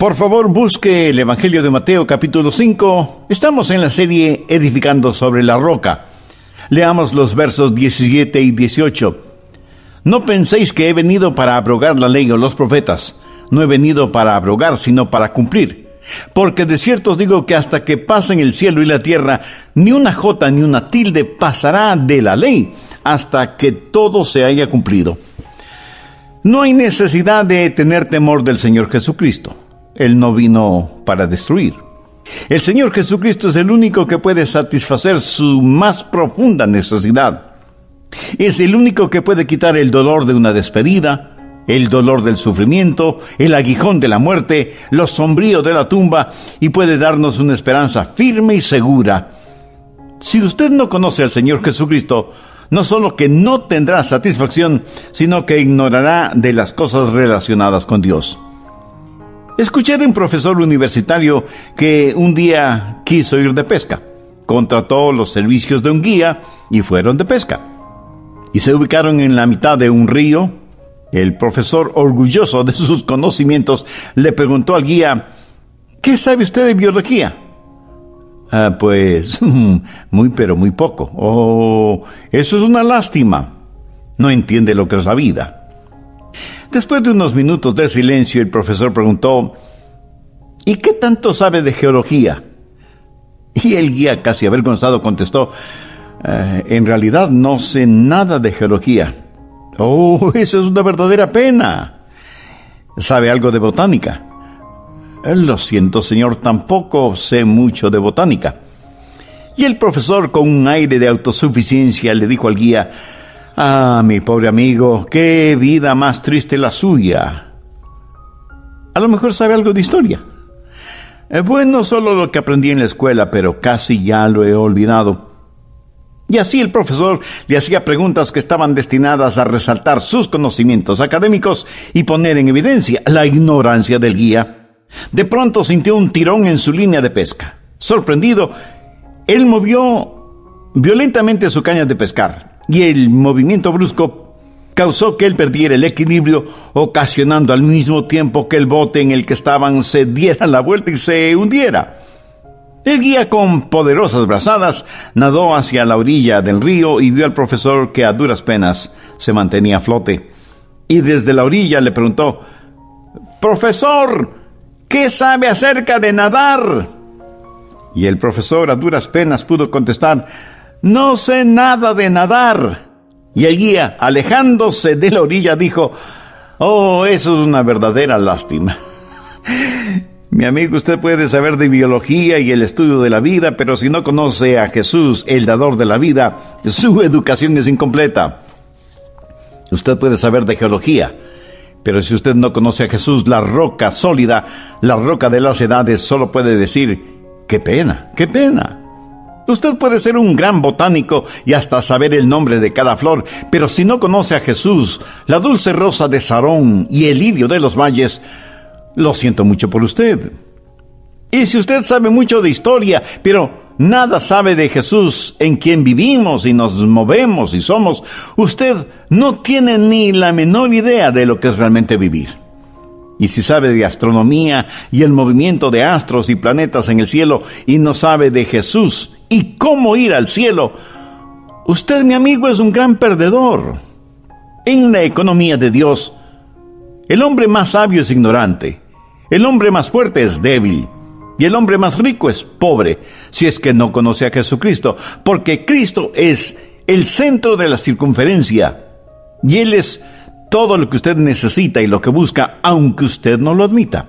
Por favor, busque el Evangelio de Mateo, capítulo 5. Estamos en la serie Edificando sobre la Roca. Leamos los versos 17 y 18. No penséis que he venido para abrogar la ley o los profetas. No he venido para abrogar, sino para cumplir. Porque de cierto os digo que hasta que pasen el cielo y la tierra, ni una jota ni una tilde pasará de la ley, hasta que todo se haya cumplido. No hay necesidad de tener temor del Señor Jesucristo. Él no vino para destruir. El Señor Jesucristo es el único que puede satisfacer su más profunda necesidad. Es el único que puede quitar el dolor de una despedida, el dolor del sufrimiento, el aguijón de la muerte, lo sombrío de la tumba, y puede darnos una esperanza firme y segura. Si usted no conoce al Señor Jesucristo, no solo que no tendrá satisfacción, sino que ignorará de las cosas relacionadas con Dios. Escuché de un profesor universitario que un día quiso ir de pesca. Contrató los servicios de un guía y fueron de pesca. Y se ubicaron en la mitad de un río. El profesor, orgulloso de sus conocimientos, le preguntó al guía: ¿qué sabe usted de biología? Pues, muy pero muy poco. Oh, eso es una lástima. No entiende lo que es la vida. Después de unos minutos de silencio, el profesor preguntó: ¿y qué tanto sabe de geología? Y el guía, casi avergonzado, contestó: en realidad no sé nada de geología. Oh, eso es una verdadera pena. ¿Sabe algo de botánica? Lo siento, señor, tampoco sé mucho de botánica. Y el profesor, con un aire de autosuficiencia, le dijo al guía: mi pobre amigo, qué vida más triste la suya. A lo mejor sabe algo de historia. Bueno, solo lo que aprendí en la escuela, pero casi ya lo he olvidado. Y así el profesor le hacía preguntas que estaban destinadas a resaltar sus conocimientos académicos y poner en evidencia la ignorancia del guía. De pronto sintió un tirón en su línea de pesca. Sorprendido, él movió violentamente su caña de pescar, y el movimiento brusco causó que él perdiera el equilibrio, ocasionando al mismo tiempo que el bote en el que estaban se diera la vuelta y se hundiera. El guía, con poderosas brazadas, nadó hacia la orilla del río y vio al profesor que a duras penas se mantenía a flote. Y desde la orilla le preguntó: «Profesor, ¿qué sabe acerca de nadar?». Y el profesor a duras penas pudo contestar: «No sé nada de nadar». Y el guía, alejándose de la orilla, dijo: «Oh, eso es una verdadera lástima». Mi amigo, usted puede saber de biología y el estudio de la vida, pero si no conoce a Jesús, el dador de la vida, su educación es incompleta. Usted puede saber de geología, pero si usted no conoce a Jesús, la roca sólida, la roca de las edades, solo puede decir: ¡qué pena, qué pena! Usted puede ser un gran botánico y hasta saber el nombre de cada flor, pero si no conoce a Jesús, la dulce rosa de Sarón y el lirio de los valles, lo siento mucho por usted. Y si usted sabe mucho de historia, pero nada sabe de Jesús, en quien vivimos y nos movemos y somos, usted no tiene ni la menor idea de lo que es realmente vivir. Y si sabe de astronomía y el movimiento de astros y planetas en el cielo y no sabe de Jesús y cómo ir al cielo, usted, mi amigo, es un gran perdedor. En la economía de Dios, el hombre más sabio es ignorante, el hombre más fuerte es débil, y el hombre más rico es pobre, si es que no conoce a Jesucristo, porque Cristo es el centro de la circunferencia, y Él es todo lo que usted necesita y lo que busca, aunque usted no lo admita.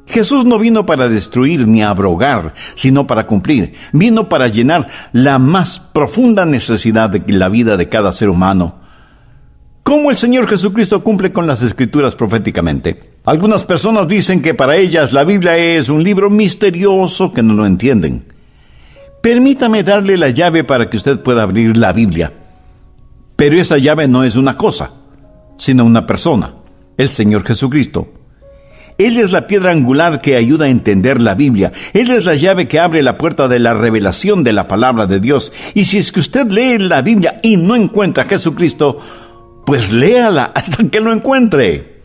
Jesús no vino para destruir ni abrogar, sino para cumplir. Vino para llenar la más profunda necesidad de la vida de cada ser humano. ¿Cómo el Señor Jesucristo cumple con las Escrituras proféticamente? Algunas personas dicen que para ellas la Biblia es un libro misterioso que no lo entienden. Permítame darle la llave para que usted pueda abrir la Biblia. Pero esa llave no es una cosa, sino una persona, el Señor Jesucristo. Él es la piedra angular que ayuda a entender la Biblia. Él es la llave que abre la puerta de la revelación de la palabra de Dios. Y si es que usted lee la Biblia y no encuentra a Jesucristo, pues léala hasta que lo encuentre.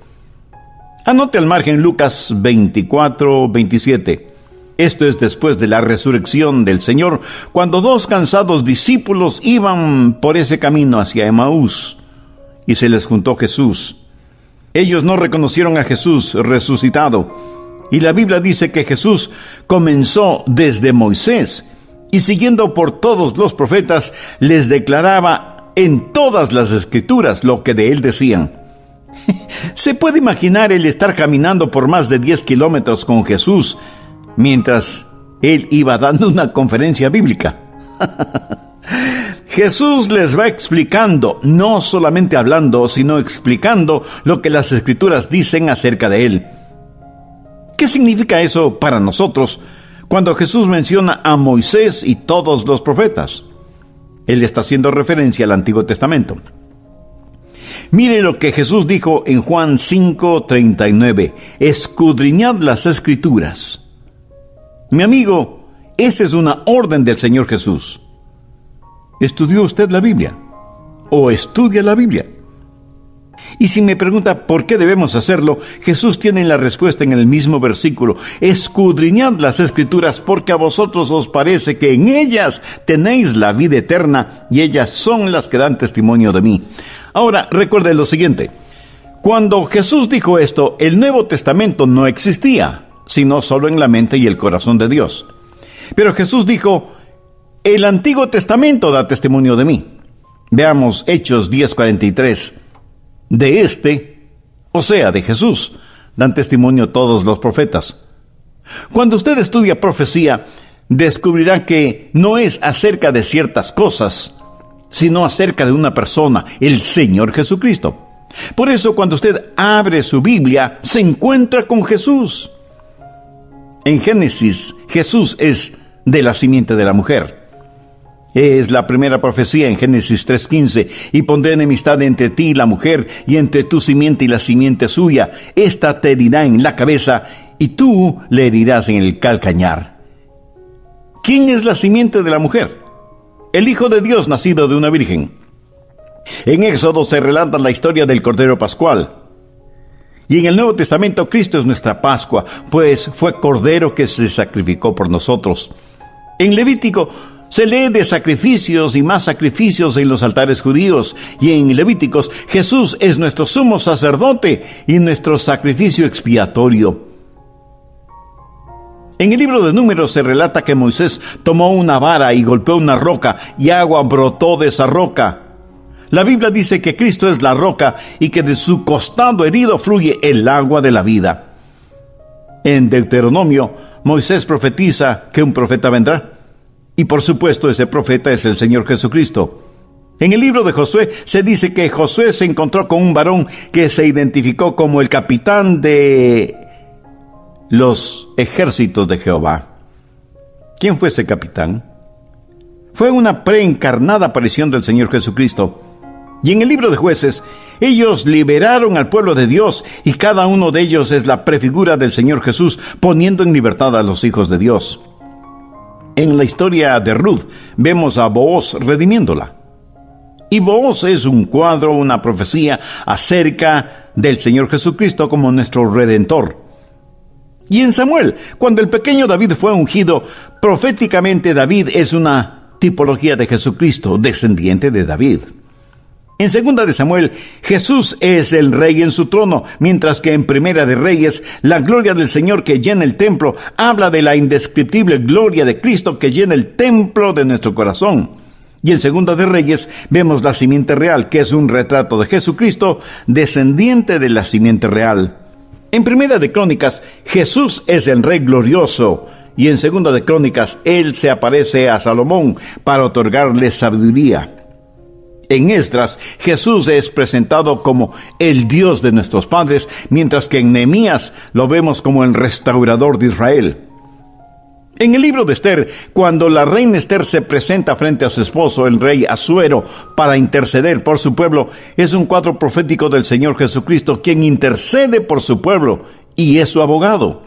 Anote al margen Lucas 24:27. Esto es después de la resurrección del Señor, cuando dos cansados discípulos iban por ese camino hacia Emaús, y se les juntó Jesús. Ellos no reconocieron a Jesús resucitado, y la Biblia dice que Jesús comenzó desde Moisés, y siguiendo por todos los profetas, les declaraba en todas las Escrituras lo que de él decían. ¿Se puede imaginar el estar caminando por más de 10 kilómetros con Jesús mientras él iba dando una conferencia bíblica? Jesús les va explicando, no solamente hablando, sino explicando lo que las Escrituras dicen acerca de él. ¿Qué significa eso para nosotros cuando Jesús menciona a Moisés y todos los profetas? Él está haciendo referencia al Antiguo Testamento. Mire lo que Jesús dijo en Juan 5:39. Escudriñad las Escrituras. Mi amigo, esa es una orden del Señor Jesús. ¿Estudió usted la Biblia? ¿O estudia la Biblia? Y si me pregunta por qué debemos hacerlo, Jesús tiene la respuesta en el mismo versículo. Escudriñad las Escrituras, porque a vosotros os parece que en ellas tenéis la vida eterna, y ellas son las que dan testimonio de mí. Ahora, recuerde lo siguiente. Cuando Jesús dijo esto, el Nuevo Testamento no existía, sino solo en la mente y el corazón de Dios. Pero Jesús dijo, el Antiguo Testamento da testimonio de mí. Veamos Hechos 10:43. De este, o sea, de Jesús, dan testimonio todos los profetas. Cuando usted estudia profecía, descubrirá que no es acerca de ciertas cosas, sino acerca de una persona, el Señor Jesucristo. Por eso, cuando usted abre su Biblia, se encuentra con Jesús. En Génesis, Jesús es de la simiente de la mujer. Es la primera profecía en Génesis 3:15. Y pondré enemistad entre ti y la mujer, y entre tu simiente y la simiente suya. Esta te herirá en la cabeza, y tú le herirás en el calcañar. ¿Quién es la simiente de la mujer? El Hijo de Dios nacido de una virgen. En Éxodo se relata la historia del Cordero Pascual. Y en el Nuevo Testamento Cristo es nuestra Pascua, pues fue Cordero que se sacrificó por nosotros. En Levítico se lee de sacrificios y más sacrificios en los altares judíos, y en Levíticos Jesús es nuestro sumo sacerdote y nuestro sacrificio expiatorio. En el libro de Números se relata que Moisés tomó una vara y golpeó una roca, y agua brotó de esa roca. La Biblia dice que Cristo es la roca y que de su costado herido fluye el agua de la vida. En Deuteronomio, Moisés profetiza que un profeta vendrá. Y por supuesto ese profeta es el Señor Jesucristo. En el libro de Josué se dice que Josué se encontró con un varón que se identificó como el capitán de los ejércitos de Jehová. ¿Quién fue ese capitán? Fue una preencarnada aparición del Señor Jesucristo. Y en el libro de Jueces, ellos liberaron al pueblo de Dios, y cada uno de ellos es la prefigura del Señor Jesús, poniendo en libertad a los hijos de Dios. En la historia de Ruth, vemos a Booz redimiéndola. Y Booz es un cuadro, una profecía acerca del Señor Jesucristo como nuestro Redentor. Y en Samuel, cuando el pequeño David fue ungido, proféticamente David es una tipología de Jesucristo, descendiente de David. En Segunda de Samuel, Jesús es el Rey en su trono, mientras que en Primera de Reyes, la gloria del Señor que llena el templo habla de la indescriptible gloria de Cristo que llena el templo de nuestro corazón. Y en Segunda de Reyes vemos la simiente real, que es un retrato de Jesucristo, descendiente de la simiente real. En Primera de Crónicas, Jesús es el Rey glorioso, y en Segunda de Crónicas, Él se aparece a Salomón para otorgarle sabiduría. En Esdras, Jesús es presentado como el Dios de nuestros padres, mientras que en Nehemías lo vemos como el restaurador de Israel. En el libro de Esther, cuando la reina Esther se presenta frente a su esposo, el rey Asuero, para interceder por su pueblo, es un cuadro profético del Señor Jesucristo, quien intercede por su pueblo y es su abogado.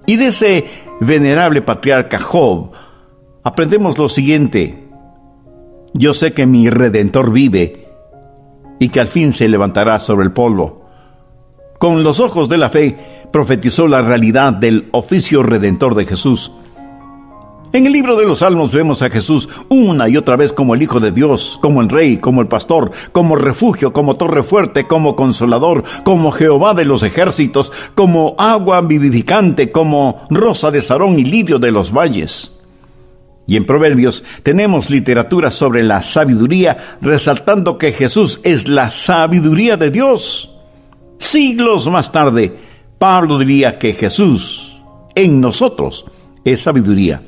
Y de ese venerable patriarca Job, aprendemos lo siguiente: yo sé que mi Redentor vive y que al fin se levantará sobre el polvo. con los ojos de la fe, profetizó la realidad del oficio redentor de Jesús. En el libro de los Salmos vemos a Jesús una y otra vez como el Hijo de Dios, como el Rey, como el Pastor, como refugio, como torre fuerte, como consolador, como Jehová de los ejércitos, como agua vivificante, como rosa de Sarón y lirio de los valles. Y en Proverbios tenemos literatura sobre la sabiduría, resaltando que Jesús es la sabiduría de Dios. Siglos más tarde, Pablo diría que Jesús en nosotros es sabiduría.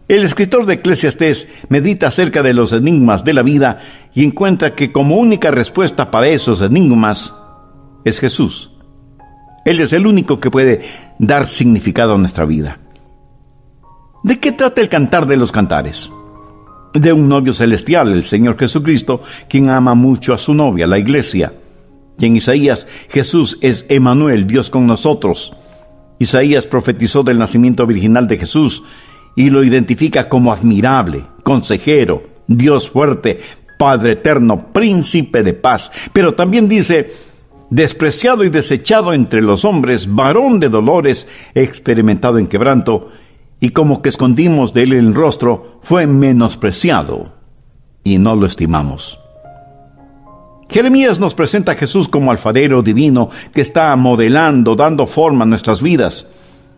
El escritor de Eclesiastés medita acerca de los enigmas de la vida y encuentra que como única respuesta para esos enigmas es Jesús. Él es el único que puede dar significado a nuestra vida. ¿De qué trata el Cantar de los Cantares? De un novio celestial, el Señor Jesucristo, quien ama mucho a su novia, la iglesia. Y en Isaías, Jesús es Emmanuel, Dios con nosotros. Isaías profetizó del nacimiento virginal de Jesús y lo identifica como admirable, consejero, Dios fuerte, Padre eterno, príncipe de paz. Pero también dice: despreciado y desechado entre los hombres, varón de dolores, experimentado en quebranto, y como que escondimos de él el rostro, fue menospreciado, y no lo estimamos. Jeremías nos presenta a Jesús como alfarero divino que está modelando, dando forma a nuestras vidas.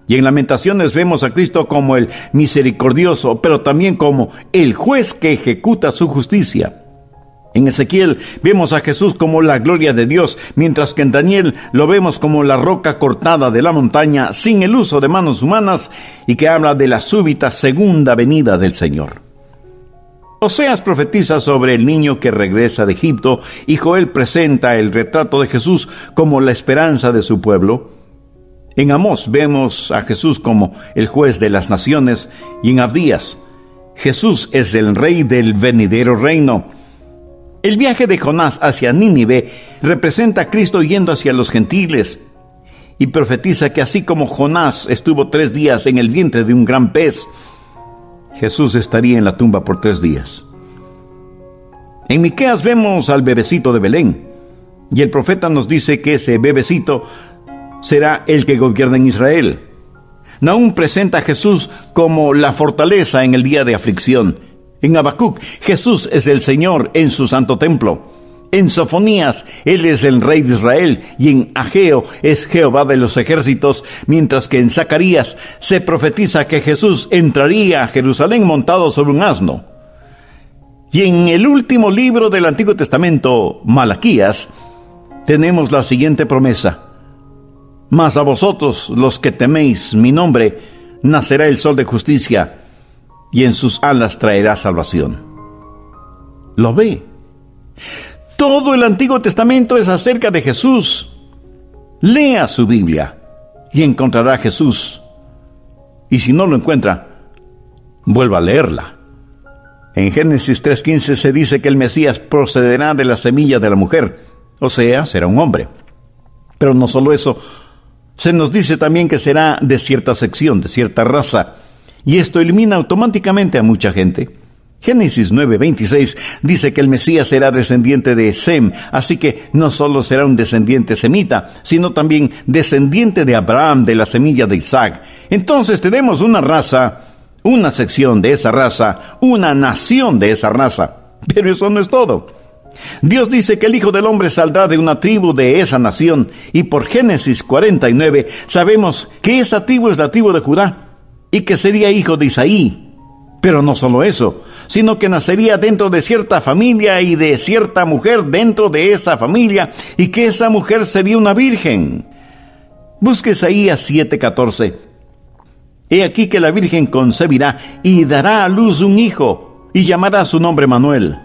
Y en Lamentaciones vemos a Cristo como el misericordioso, pero también como el juez que ejecuta su justicia. En Ezequiel vemos a Jesús como la gloria de Dios, mientras que en Daniel lo vemos como la roca cortada de la montaña sin el uso de manos humanas y que habla de la súbita segunda venida del Señor. Oseas profetiza sobre el niño que regresa de Egipto y Joel presenta el retrato de Jesús como la esperanza de su pueblo. En Amós vemos a Jesús como el juez de las naciones y en Abdías, Jesús es el rey del venidero reino. El viaje de Jonás hacia Nínive representa a Cristo yendo hacia los gentiles y profetiza que así como Jonás estuvo 3 días en el vientre de un gran pez, Jesús estaría en la tumba por 3 días. En Miqueas vemos al bebecito de Belén y el profeta nos dice que ese bebecito será el que gobierna en Israel. Nahum presenta a Jesús como la fortaleza en el día de aflicción. En Habacuc, Jesús es el Señor en su santo templo. En Sofonías, Él es el Rey de Israel, y en Ageo es Jehová de los ejércitos, mientras que en Zacarías se profetiza que Jesús entraría a Jerusalén montado sobre un asno. Y en el último libro del Antiguo Testamento, Malaquías, tenemos la siguiente promesa: mas a vosotros, los que teméis mi nombre, nacerá el sol de justicia, y en sus alas traerá salvación. ¿Lo ve? Todo el Antiguo Testamento es acerca de Jesús. Lea su Biblia y encontrará a Jesús. Y si no lo encuentra, vuelva a leerla. En Génesis 3:15 se dice que el Mesías procederá de la semilla de la mujer, o sea, será un hombre. Pero no solo eso, se nos dice también que será de cierta sección, de cierta raza, y esto elimina automáticamente a mucha gente. Génesis 9:26 dice que el Mesías será descendiente de Sem, así que no solo será un descendiente semita, sino también descendiente de Abraham, de la semilla de Isaac. Entonces tenemos una raza, una sección de esa raza, una nación de esa raza. Pero eso no es todo. Dios dice que el Hijo del Hombre saldrá de una tribu de esa nación, y por Génesis 49 sabemos que esa tribu es la tribu de Judá, y que sería hijo de Isaí. Pero no solo eso, sino que nacería dentro de cierta familia y de cierta mujer dentro de esa familia, y que esa mujer sería una virgen. Busque Isaías 7:14. He aquí que la virgen concebirá y dará a luz un hijo, y llamará su nombre Manuel.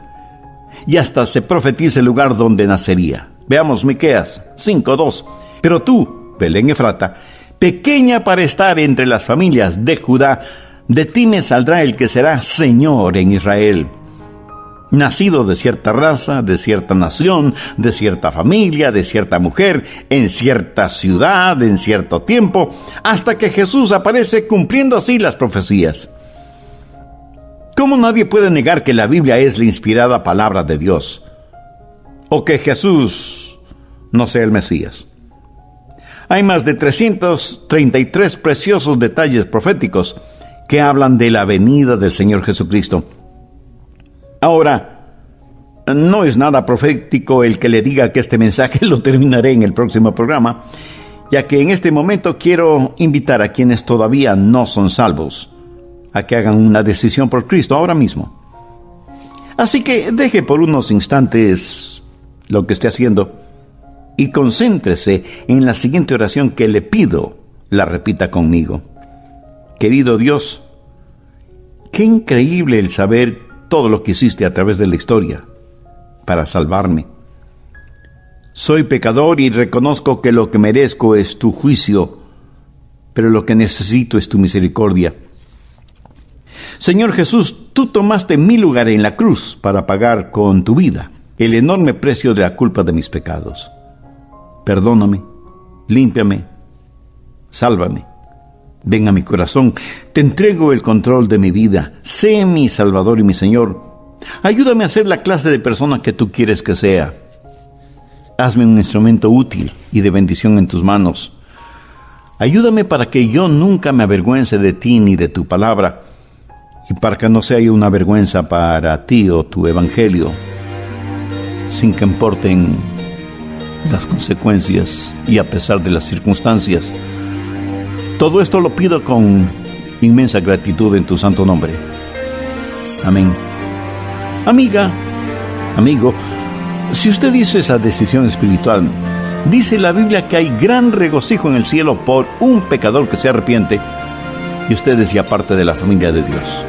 Y hasta se profetiza el lugar donde nacería. Veamos Miqueas 5:2. Pero tú, Belén Efrata, pequeña para estar entre las familias de Judá, de ti me saldrá el que será Señor en Israel. Nacido de cierta raza, de cierta nación, de cierta familia, de cierta mujer, en cierta ciudad, en cierto tiempo, hasta que Jesús aparece cumpliendo así las profecías. ¿Cómo nadie puede negar que la Biblia es la inspirada palabra de Dios? O que Jesús no sea el Mesías. Hay más de 333 preciosos detalles proféticos que hablan de la venida del Señor Jesucristo. Ahora, no es nada profético el que le diga que este mensaje lo terminaré en el próximo programa, ya que en este momento quiero invitar a quienes todavía no son salvos a que hagan una decisión por Cristo ahora mismo. Así que deje por unos instantes lo que esté haciendo y concéntrese en la siguiente oración que le pido la repita conmigo. Querido Dios, qué increíble el saber todo lo que hiciste a través de la historia para salvarme. Soy pecador y reconozco que lo que merezco es tu juicio, pero lo que necesito es tu misericordia. Señor Jesús, tú tomaste mi lugar en la cruz para pagar con tu vida el enorme precio de la culpa de mis pecados. Perdóname, límpiame, sálvame. Ven a mi corazón, te entrego el control de mi vida. Sé mi Salvador y mi Señor. Ayúdame a ser la clase de persona que tú quieres que sea. Hazme un instrumento útil y de bendición en tus manos. Ayúdame para que yo nunca me avergüence de ti ni de tu palabra, y para que no sea yo una vergüenza para ti o tu evangelio, sin que importen las consecuencias y a pesar de las circunstancias. Todo esto lo pido con inmensa gratitud en tu santo nombre. Amén. Amiga, amigo, si usted hizo esa decisión espiritual, dice la Biblia que hay gran regocijo en el cielo por un pecador que se arrepiente, y usted es ya parte de la familia de Dios.